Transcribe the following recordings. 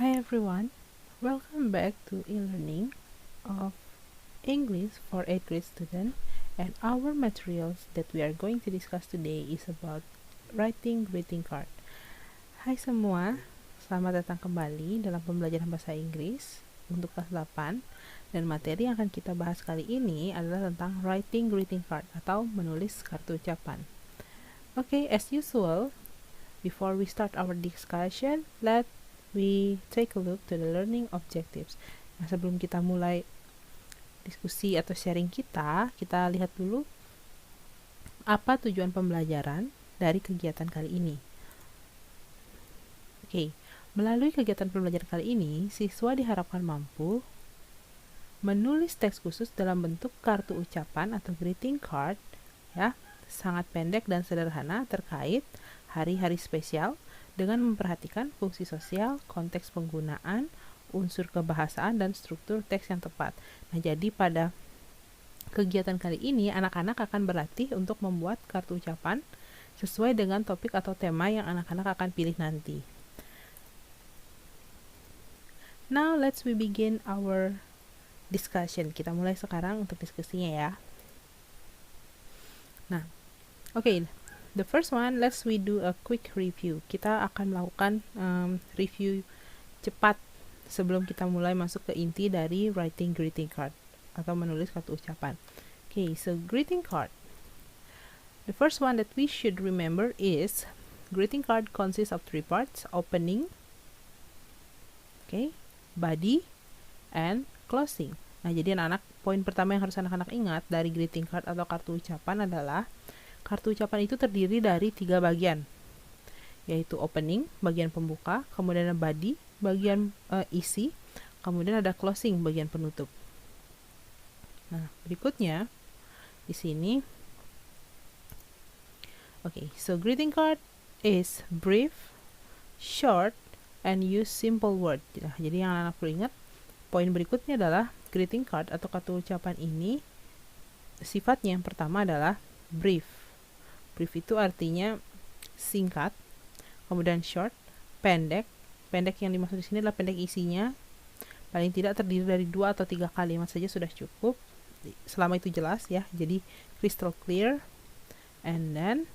Hi everyone, welcome back to e-learning of English for 8th grade student, and our materials that we are going to discuss today is about writing greeting card. Hai semua, selamat datang kembali dalam pembelajaran bahasa Inggris untuk kelas 8, dan materi yang akan kita bahas kali ini adalah tentang writing greeting card atau menulis kartu ucapan. Okay, as usual, before we start our discussion, let we take a look to the learning objectives. Nah, sebelum kita mulai diskusi atau sharing kita lihat dulu apa tujuan pembelajaran dari kegiatan kali ini. Oke, melalui kegiatan pembelajaran kali ini, siswa diharapkan mampu menulis teks khusus dalam bentuk kartu ucapan atau greeting card, ya, sangat pendek dan sederhana terkait hari-hari spesial, dengan memperhatikan fungsi sosial, konteks penggunaan, unsur kebahasaan, dan struktur teks yang tepat. Nah, jadi pada kegiatan kali ini, anak-anak akan berlatih untuk membuat kartu ucapan sesuai dengan topik atau tema yang anak-anak akan pilih nanti. Now, let's we begin our discussion. Kita mulai sekarang untuk diskusinya ya. Nah, oke. The first one, let's we do a quick review. Kita akan melakukan review cepat sebelum kita mulai masuk ke inti dari writing greeting card atau menulis kartu ucapan. Okay, so greeting card. The first one that we should remember is greeting card consists of 3 parts: opening, okay, body, and closing. Nah, jadi anak-anak, poin pertama yang harus anak-anak ingat dari greeting card atau kartu ucapan adalah kartu ucapan itu terdiri dari 3 bagian, yaitu opening, bagian pembuka, kemudian ada body, bagian isi, kemudian ada closing, bagian penutup. Nah, berikutnya di sini, so greeting card is brief, short, and use simple word. Nah, jadi yang anak perlu ingat, poin berikutnya adalah greeting card atau kartu ucapan ini sifatnya yang pertama adalah brief. Brief itu artinya singkat, kemudian short, pendek. Pendek yang dimaksud di sini adalah pendek isinya, paling tidak terdiri dari 2 atau 3 kalimat saja sudah cukup, selama itu jelas ya, jadi crystal clear. And then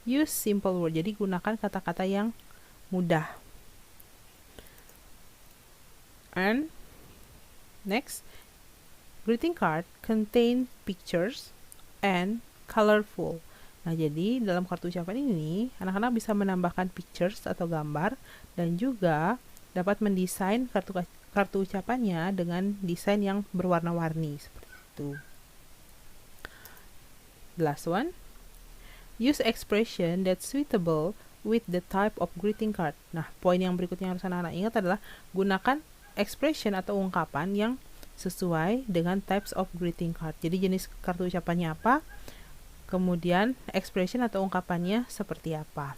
use simple word, jadi gunakan kata-kata yang mudah. And next, greeting card contain pictures and colorful. Nah, jadi dalam kartu ucapan ini, anak-anak bisa menambahkan pictures atau gambar, dan juga dapat mendesain kartu ucapannya dengan desain yang berwarna-warni seperti itu. The last one, use expression that's suitable with the type of greeting card. Nah, poin yang berikutnya yang harus anak-anak ingat adalah gunakan expression atau ungkapan yang sesuai dengan types of greeting card. Jadi jenis kartu ucapannya apa, kemudian expression atau ungkapannya seperti apa.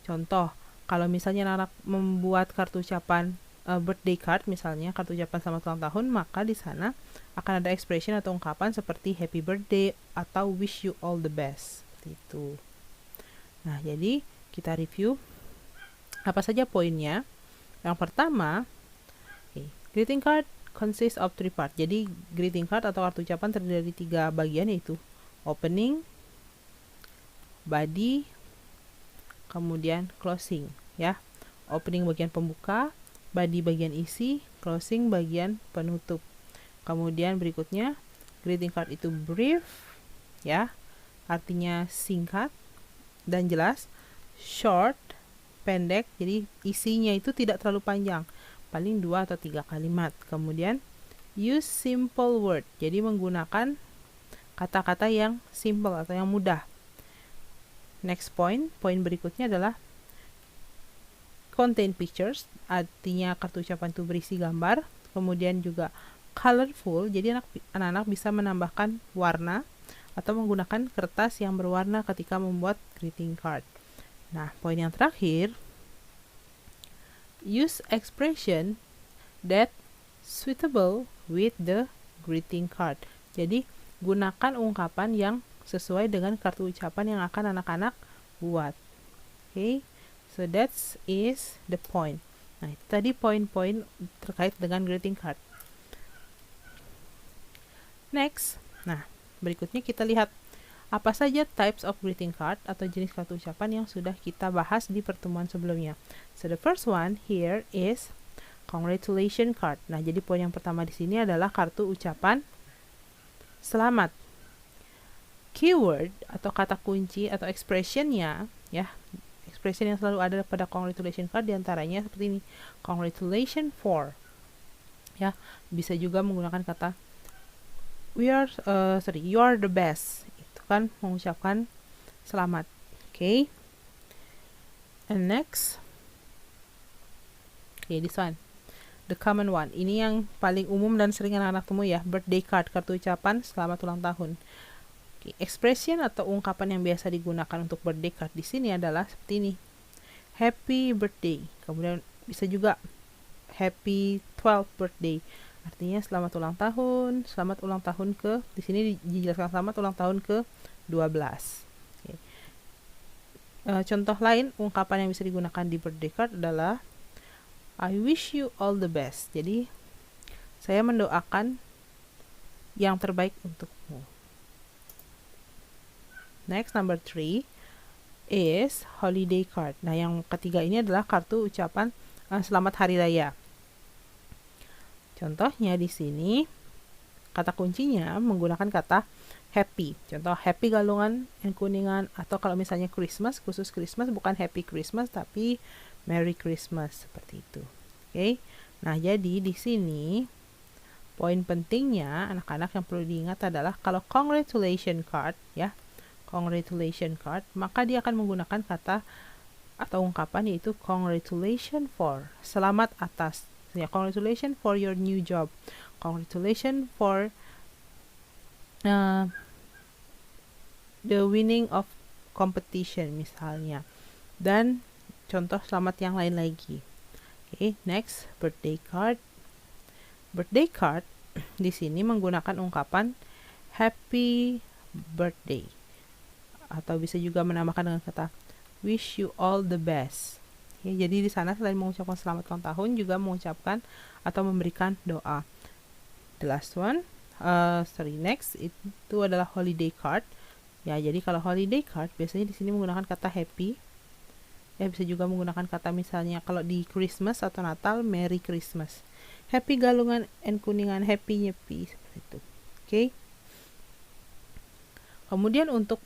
Contoh, kalau misalnya anak membuat kartu ucapan birthday card, misalnya kartu ucapan selamat ulang tahun, maka di sana akan ada expression atau ungkapan seperti happy birthday atau wish you all the best, seperti itu. Nah, jadi kita review apa saja poinnya. Yang pertama, greeting card consists of 3 parts. Jadi greeting card atau kartu ucapan terdiri dari 3 bagian, yaitu opening, body, kemudian closing, ya. Opening bagian pembuka, body bagian isi, closing bagian penutup. Kemudian berikutnya, greeting card itu brief, ya, artinya singkat dan jelas. Short, pendek, jadi isinya itu tidak terlalu panjang, paling 2 atau 3 kalimat. Kemudian use simple word, jadi menggunakan kata-kata yang simple atau yang mudah. Next point, poin berikutnya adalah contain pictures, artinya kartu ucapan itu berisi gambar. Kemudian juga colorful, jadi anak-anak bisa menambahkan warna atau menggunakan kertas yang berwarna ketika membuat greeting card. Nah, poin yang terakhir, use expression that suitable with the greeting card. Jadi gunakan ungkapan yang sesuai dengan kartu ucapan yang akan anak-anak buat. Okay, so that is the point. Nah, itu tadi poin-poin terkait dengan greeting card. Next, nah berikutnya kita lihat apa saja types of greeting card atau jenis kartu ucapan yang sudah kita bahas di pertemuan sebelumnya. So the first one here is congratulation card. Nah, jadi poin yang pertama di sini adalah kartu ucapan selamat. Keyword atau kata kunci atau expressionnya, ya, expression yang selalu ada pada congratulation card diantaranya seperti ini, congratulation for, ya, bisa juga menggunakan kata you are the best, itu kan mengucapkan selamat. Okay, and next, okay, this one, the common one, ini yang paling umum dan sering anak-anak temui ya, birthday card, kartu ucapan selamat ulang tahun. Expression atau ungkapan yang biasa digunakan untuk birthday card di sini adalah seperti ini, happy birthday, kemudian bisa juga happy 12th birthday, artinya selamat ulang tahun ke, di sini dijelaskan selamat ulang tahun ke 12. Okay. Contoh lain ungkapan yang bisa digunakan di birthday card adalah I wish you all the best, jadi saya mendoakan yang terbaik untukmu. Next, number 3 is holiday card. Nah, yang ketiga ini adalah kartu ucapan selamat hari raya. Contohnya di sini kata kuncinya menggunakan kata happy. Contoh happy galungan and kuningan, atau kalau misalnya Christmas, khusus Christmas bukan happy Christmas tapi Merry Christmas, seperti itu. Oke. Nah, jadi di sini poin pentingnya anak-anak yang perlu diingat adalah kalau congratulation card, ya, congratulation card, maka dia akan menggunakan kata atau ungkapan yaitu congratulation for, selamat atas, ya, congratulation for your new job, congratulation for the winning of competition misalnya, dan contoh selamat yang lain lagi. Okay, next, birthday card. Birthday card di sini menggunakan ungkapan happy birthday, atau bisa juga menambahkan dengan kata wish you all the best. Ya, jadi di sana selain mengucapkan selamat ulang tahun juga mengucapkan atau memberikan doa. The last one, next itu adalah holiday card. Ya, jadi kalau holiday card biasanya di sini menggunakan kata happy. Ya, bisa juga menggunakan kata misalnya kalau di Christmas atau Natal Merry Christmas. Happy galungan and kuningan, happy nyepi, seperti itu. Oke. Okay? Kemudian untuk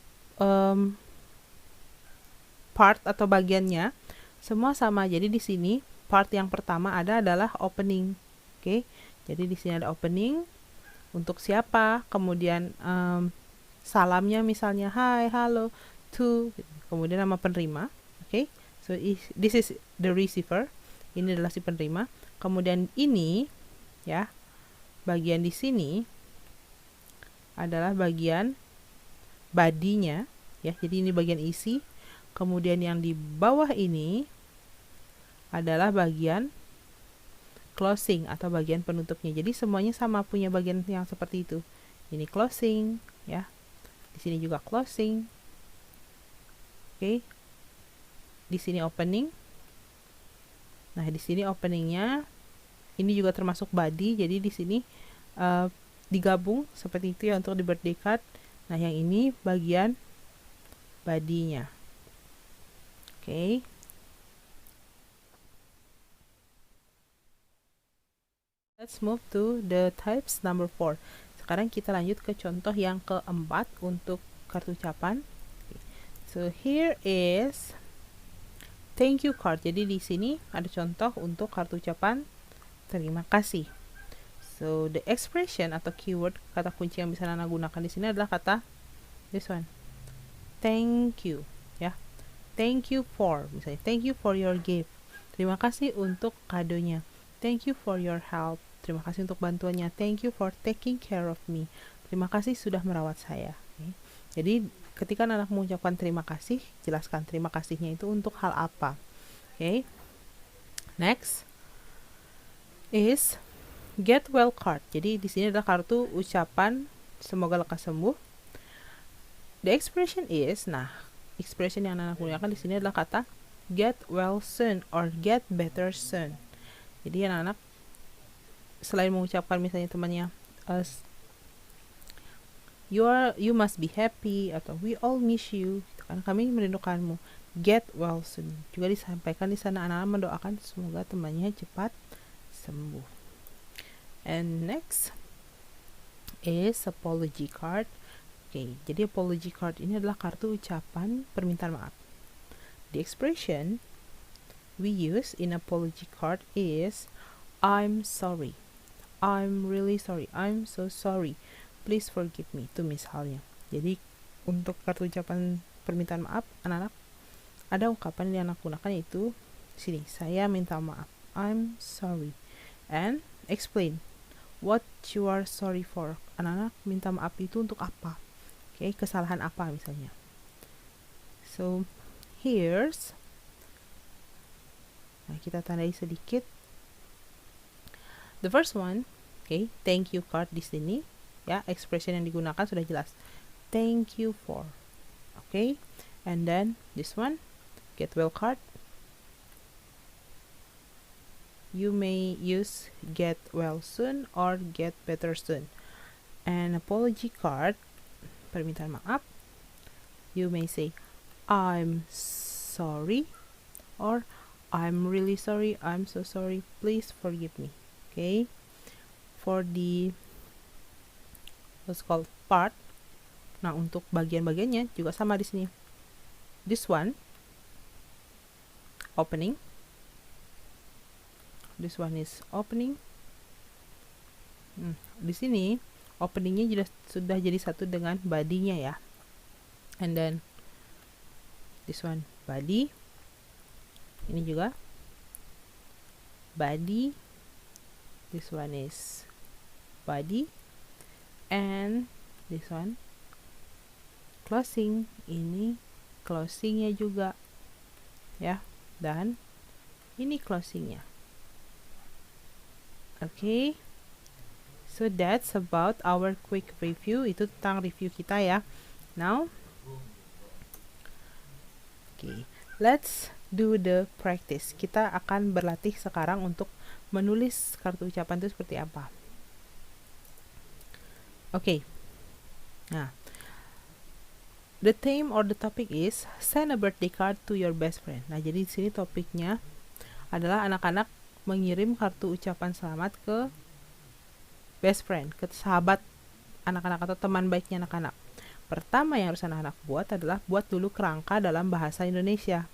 part atau bagiannya semua sama. Jadi di sini part yang pertama adalah opening. Oke. Jadi di sini ada opening untuk siapa, kemudian salamnya misalnya hi, hello, to, kemudian nama penerima. Oke. So this is the receiver. Ini adalah si penerima. Kemudian ini, ya, bagian di sini adalah bagian bodinya, ya, jadi ini bagian isi. Kemudian yang di bawah ini adalah bagian closing atau bagian penutupnya. Jadi semuanya sama, punya bagian yang seperti itu. Ini closing, ya, di sini juga closing. Oke. Di sini opening. Nah, di sini openingnya ini juga termasuk body, jadi di sini digabung seperti itu ya untuk di birthday card. Nah, yang ini bagian bodinya. Oke. Let's move to the types number 4. Sekarang kita lanjut ke contoh yang keempat untuk kartu ucapan. So here is thank you card. Jadi di sini ada contoh untuk kartu ucapan terima kasih. So the expression atau keyword, kata kunci yang bisa Nana gunakan di sini adalah kata this one, thank you, ya. Thank you for, misalnya thank you for your gift, terima kasih untuk kadonya. Thank you for your help, terima kasih untuk bantuannya. Thank you for taking care of me, terima kasih sudah merawat saya. Okay. Jadi ketika anak mengucapkan terima kasih, jelaskan terima kasihnya itu untuk hal apa. Okay. Next is get well card. Jadi di sini adalah kartu ucapan semoga lekas sembuh. The expression is, nah, expression yang anak gunakan di sini adalah kata get well soon or get better soon. Jadi anak-anak selain mengucapkan misalnya temannya you must be happy atau we all miss you, kan kami merindukanmu, get well soon, juga disampaikan di sana anak-anak mendoakan semoga temannya cepat sembuh. And next is apology card. Oke, jadi apology card ini adalah kartu ucapan permintaan maaf. The expression we use in apology card is I'm sorry, I'm really sorry, I'm so sorry, please forgive me, itu misalnya. Jadi untuk kartu ucapan permintaan maaf anak-anak ada ungkapan yang anak gunakan, yaitu sini, saya minta maaf, I'm sorry, and explain what you are sorry for. Anak-anak minta maaf itu untuk apa? Oke, kesalahan apa misalnya. So nah kita tandai sedikit. The first one, okay, thank you card di sini, ya, expression yang digunakan sudah jelas. Thank you for, okay, and then this one, get well card. You may use get well soon or get better soon. And apology card, permintaan maaf, you may say I'm sorry or I'm really sorry, I'm so sorry, please forgive me. Okay, for the what's called part, nah untuk bagian-bagiannya juga sama di sini. This one opening, this one is opening. Di sini openingnya sudah jadi satu dengan body-nya ya. And then this one body, ini juga body, this one is body, and this one closing, ini closingnya juga ya, dan ini closingnya. Okay, so that's about our quick review. Itu tentang review kita ya. Now, okay, let's do the practice. Kita akan berlatih sekarang untuk menulis kartu ucapan itu seperti apa. Okay, nah, the theme or the topic is send a birthday card to your best friend. Nah, jadi di sini topiknya adalah anak-anak mengirim kartu ucapan selamat ke best friend, ke sahabat anak-anak atau teman baiknya anak-anak. Pertama yang harus anak-anak buat adalah buat dulu kerangka dalam bahasa Indonesia.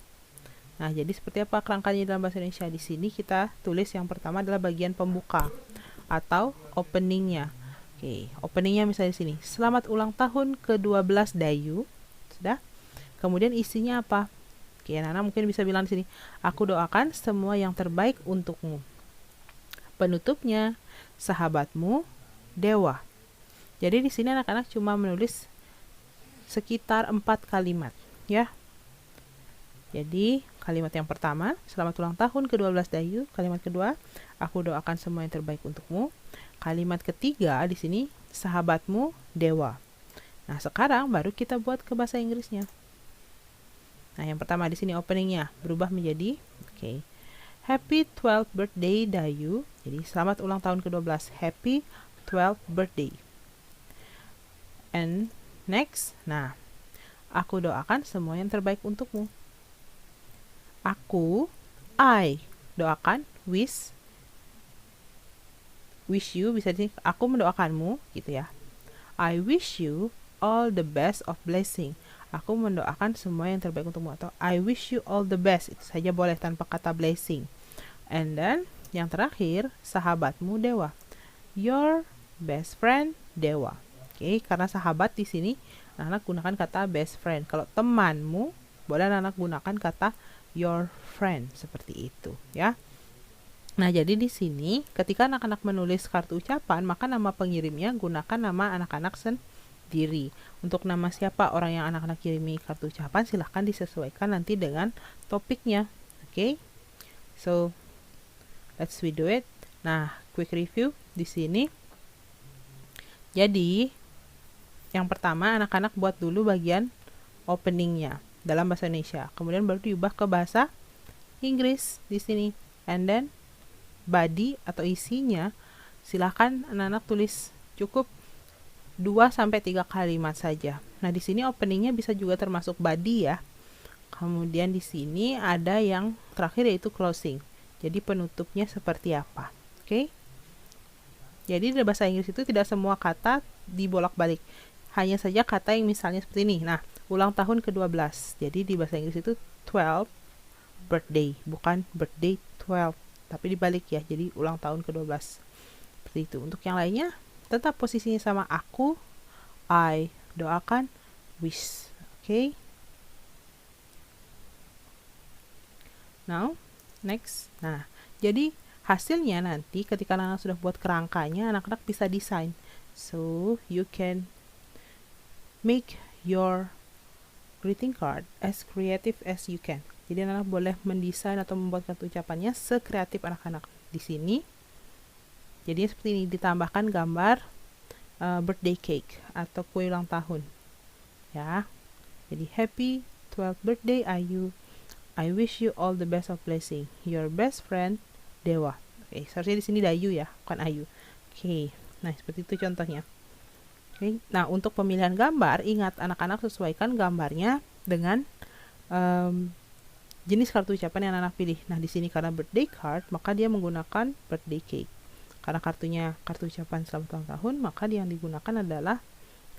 Nah, jadi seperti apa kerangkanya dalam bahasa Indonesia? Di sini kita tulis yang pertama adalah bagian pembuka atau openingnya. Oke, openingnya misalnya di sini, selamat ulang tahun ke-12 Dayu. Sudah? Kemudian isinya apa? Oke, anak-anak mungkin bisa bilang di sini, aku doakan semua yang terbaik untukmu. Penutupnya, sahabatmu Dewa. Jadi di sini anak-anak cuma menulis sekitar 4 kalimat, ya. Jadi kalimat yang pertama, selamat ulang tahun ke-12 Dayu. Kalimat kedua, aku doakan semua yang terbaik untukmu. Kalimat ketiga di sini, sahabatmu Dewa. Nah, sekarang baru kita buat ke bahasa Inggrisnya. Nah, yang pertama di sini openingnya berubah menjadi Happy 12th birthday Dayu. Jadi selamat ulang tahun ke-12. Happy 12th birthday. And next, nah, aku doakan semua yang terbaik untukmu. I doakan, wish you, bisa di aku mendoakanmu gitu ya. I wish you all the best of blessing. Aku mendoakan semua yang terbaik untukmu, atau I wish you all the best. Itu saja boleh tanpa kata blessing. And then yang terakhir, sahabatmu Dewa. Your best friend Dewa. Oke, karena sahabat di sini anak gunakan kata best friend. Kalau temanmu, boleh anak gunakan kata your friend, seperti itu ya. Nah, jadi di sini ketika anak-anak menulis kartu ucapan, maka nama pengirimnya gunakan nama anak-anak sendiri. Untuk nama siapa orang yang anak-anak kirimi kartu ucapan, silahkan disesuaikan nanti dengan topiknya. Oke. So, let's we do it. Nah, quick review di sini. Jadi, yang pertama anak-anak buat dulu bagian openingnya dalam bahasa Indonesia. Kemudian baru diubah ke bahasa Inggris di sini. And then body atau isinya, silahkan anak-anak tulis cukup 2-3 kalimat saja. Nah, di sini openingnya bisa juga termasuk body ya. Kemudian di sini ada yang terakhir yaitu closing. Jadi penutupnya seperti apa. Oke? Jadi di bahasa Inggris itu tidak semua kata dibolak-balik. Hanya saja kata yang misalnya seperti ini. Nah, ulang tahun ke-12. Jadi di bahasa Inggris itu 12 birthday, bukan birthday 12. Tapi dibalik ya. Jadi ulang tahun ke-12. Seperti itu. Untuk yang lainnya tetap posisinya sama aku, I, doakan, wish. Okay? Now, next. Nah, jadi hasilnya nanti ketika anak-anak sudah buat kerangkanya, anak-anak bisa desain. So, you can make your greeting card as creative as you can. Jadi anak-anak boleh mendesain atau membuat kartu ucapannya sekreatif anak-anak. Di sini, jadi seperti ini, ditambahkan gambar birthday cake atau kue ulang tahun. Ya, jadi happy 12th birthday Ayu. I wish you all the best of blessing. Your best friend Dewa. Oke, seharusnya di sini Dayu ya, bukan Ayu. Oke, nah seperti itu contohnya. Oke, nah untuk pemilihan gambar, ingat anak-anak sesuaikan gambarnya dengan jenis kartu ucapan yang anak pilih. Nah di sini karena birthday card, maka dia menggunakan birthday cake. Karena kartunya kartu ucapan selamat ulang tahun, maka yang digunakan adalah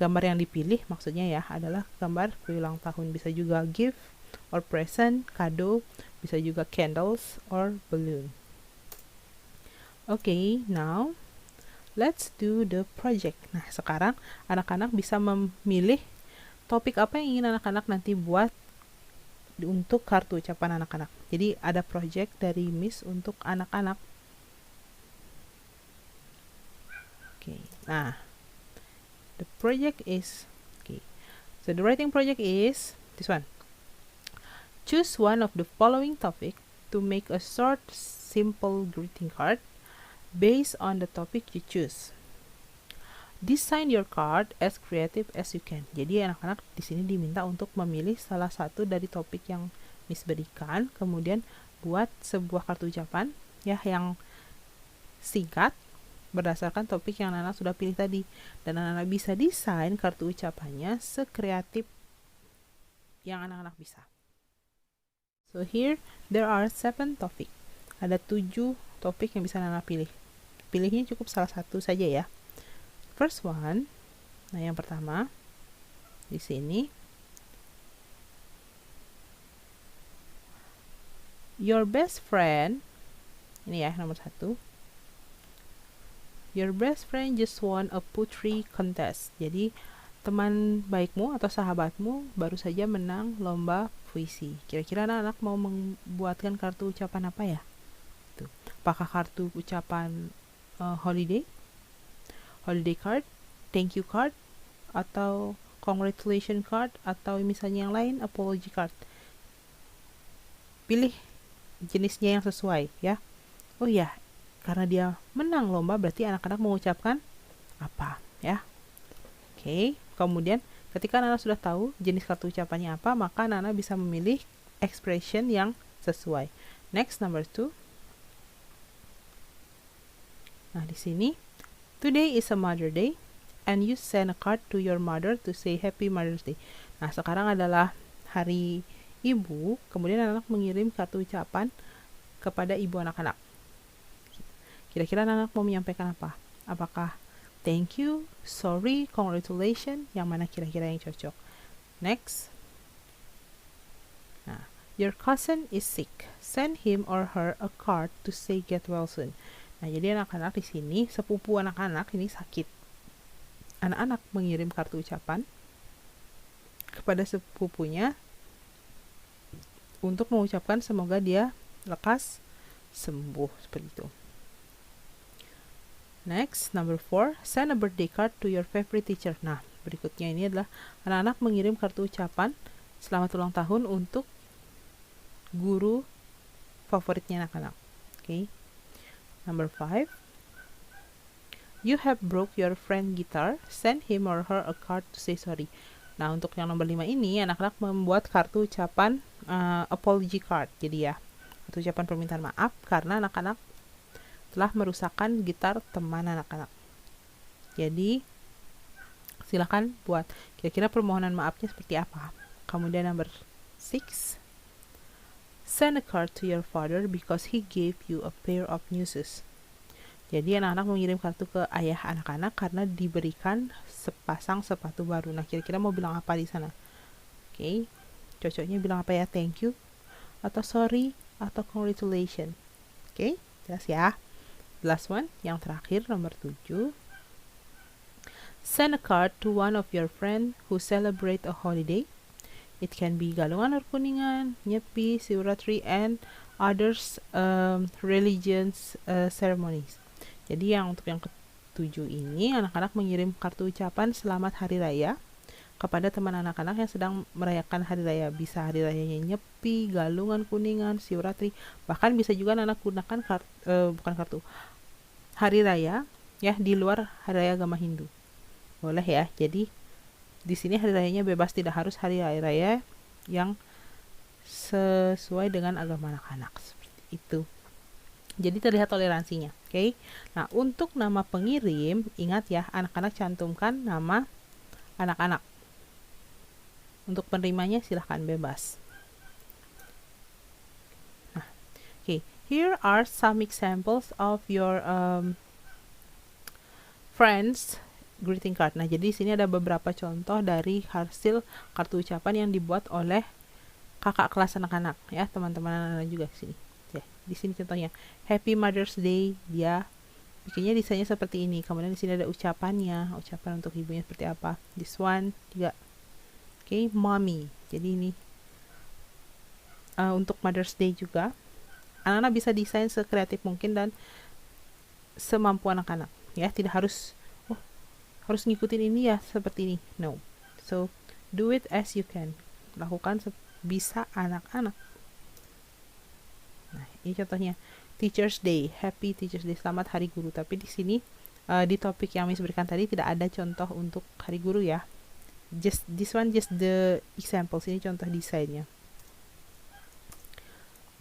gambar yang dipilih, maksudnya ya adalah gambar kue ulang tahun. Bisa juga gift or present, kado, bisa juga candles or balloon. Okay, now let's do the project. Nah, sekarang anak-anak bisa memilih topik apa yang ingin anak-anak nanti buat untuk kartu ucapan anak-anak. Jadi ada project dari Miss untuk anak-anak. Okay, nah the project is so the writing project is this one. Choose one of the following topic to make a short, simple greeting card based on the topic you choose. Design your card as creative as you can. Jadi anak-anak di sini diminta untuk memilih salah satu dari topik yang Miss berikan, kemudian buat sebuah kartu ucapan ya yang singkat berdasarkan topik yang anak-anak sudah pilih tadi, dan anak-anak bisa desain kartu ucapannya sekreatif yang anak-anak bisa. So here there are 7 topik. Ada 7 topik yang bisa anak-anak pilih. Pilihnya cukup salah satu saja ya. First one, nah yang pertama di sini, your best friend. Ini ya nomor 1. Your best friend just won a poetry contest. Jadi teman baikmu atau sahabatmu baru saja menang lomba puisi. Kira-kira anak-anak mau membuatkan kartu ucapan apa ya? Tuh. Apakah kartu ucapan holiday card, thank you card, atau congratulation card, atau misalnya yang lain apology card? Pilih jenisnya yang sesuai ya. Oh ya, karena dia menang lomba berarti anak-anak mengucapkan apa ya? Oke, kemudian ketika anak-anak sudah tahu jenis kartu ucapannya apa, maka anak-anak bisa memilih expression yang sesuai. Next, number 2. Nah, di sini, today is a Mother Day and you send a card to your mother to say Happy Mother's Day. Nah, sekarang adalah hari ibu, kemudian anak-anak mengirim kartu ucapan kepada ibu anak-anak. Kira-kira anak-anak mau menyampaikan apa? Apakah thank you, sorry, congratulations, yang mana kira-kira yang cocok? Next. Nah, your cousin is sick. Send him or her a card to say get well soon. Nah, jadi anak-anak di sini, sepupu anak-anak ini sakit. Anak-anak mengirim kartu ucapan kepada sepupunya untuk mengucapkan semoga dia lekas sembuh, seperti itu. Next, number 4, send a birthday card to your favorite teacher. Nah, berikutnya ini adalah anak-anak mengirim kartu ucapan selamat ulang tahun untuk guru favoritnya anak-anak. Okay. Number 5, you have broke your friend guitar, send him or her a card to say sorry. Nah, untuk yang nomor 5 ini, anak-anak membuat kartu ucapan apology card. Jadi ya, kartu ucapan permintaan maaf karena anak-anak telah merusakkan gitar teman anak-anak. Jadi silakan buat kira-kira permohonan maafnya seperti apa. Kemudian number 6, send a card to your father because he gave you a pair of shoes. Jadi anak-anak mengirim kartu ke ayah anak-anak karena diberikan sepasang sepatu baru. Nah, kira-kira mau bilang apa di sana? Oke, cocoknya bilang apa ya? Thank you, atau sorry, atau congratulations. Oke, jelas ya. Last one, yang terakhir, nomor 7. Send a card to one of your friends who celebrate a holiday. It can be Galungan or Kuningan, Nyepi, Siuratri, and others religions ceremonies. Jadi untuk yang ketujuh ini, anak-anak mengirim kartu ucapan selamat hari raya kepada teman anak-anak yang sedang merayakan hari raya. Bisa hari rayanya Nyepi, Galungan, Kuningan, Siuratri, bahkan bisa juga anak gunakan hari raya ya di luar hari raya agama Hindu. Boleh ya. Jadi di sini hari rayanya bebas, tidak harus hari raya yang sesuai dengan agama anak-anak, seperti itu. Jadi terlihat toleransinya. Oke. Nah, untuk nama pengirim, ingat ya, anak-anak cantumkan nama anak-anak. Untuk penerimanya silahkan bebas. Nah, oke. Here are some examples of your friends greeting card. Nah, jadi di sini ada beberapa contoh dari hasil kartu ucapan yang dibuat oleh kakak kelas anak-anak ya, teman-teman anak-anak juga di sini. Ya, di sini contohnya Happy Mother's Day, dia bikinnya desainnya seperti ini. Kemudian di sini ada ucapan untuk ibunya seperti apa. This one juga. Oke, Mommy. Jadi ini untuk Mother's Day juga. Anak-anak bisa desain sekreatif mungkin dan semampu anak-anak ya, tidak harus harus ngikutin ini ya seperti ini. No. So, do it as you can. Lakukan bisa anak-anak. Nah, ini contohnya Teacher's Day, Happy Teacher's Day, selamat Hari Guru. Tapi di sini di topik yang Miss berikan tadi tidak ada contoh untuk Hari Guru ya. Just this one, just the example. Ini contoh desainnya.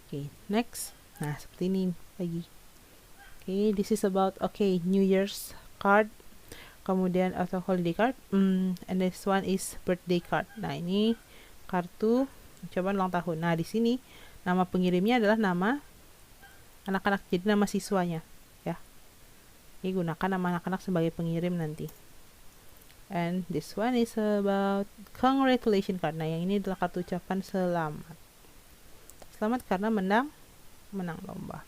Okay, next. Nah, seperti ini lagi. Okay, this is about New Year's card. Kemudian atau holiday card. And this one is birthday card. Nah, ini kartu ucapan ulang tahun. Nah, di sini nama pengirimnya adalah nama anak-anak, jadi nama siswanya ya. Ini gunakan nama anak-anak sebagai pengirim nanti. And this one is about congratulations card. Nah, yang ini adalah kartu ucapan selamat. Selamat karena menang lomba.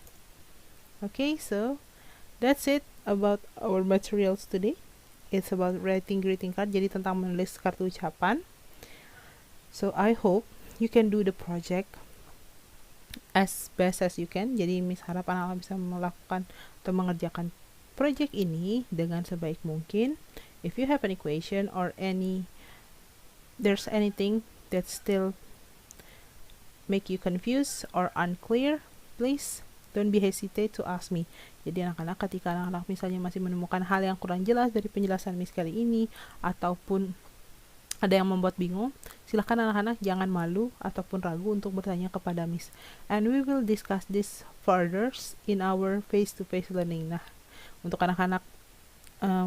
Okay, so that's it about our materials today. It's about writing greeting card, jadi tentang menulis kartu ucapan. So I hope you can do the project as best as you can. Jadi Miss harap anak-anak bisa melakukan atau mengerjakan project ini dengan sebaik mungkin. If you have any question or there's anything that still make you confused or unclear, please don't be hesitate to ask me. Jadi anak-anak, ketika anak-anak misalnya masih menemukan hal yang kurang jelas dari penjelasan Miss kali ini, ataupun ada yang membuat bingung, silahkan anak-anak jangan malu ataupun ragu untuk bertanya kepada Miss. And we will discuss this further in our face-to-face learning. Nah, untuk anak-anak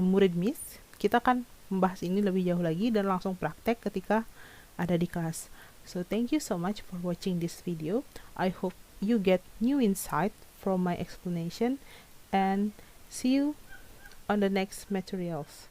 murid Miss, kita akan membahas ini lebih jauh lagi dan langsung praktek ketika ada di kelas. So thank you so much for watching this video. I hope you get new insight from my explanation, and see you on the next materials.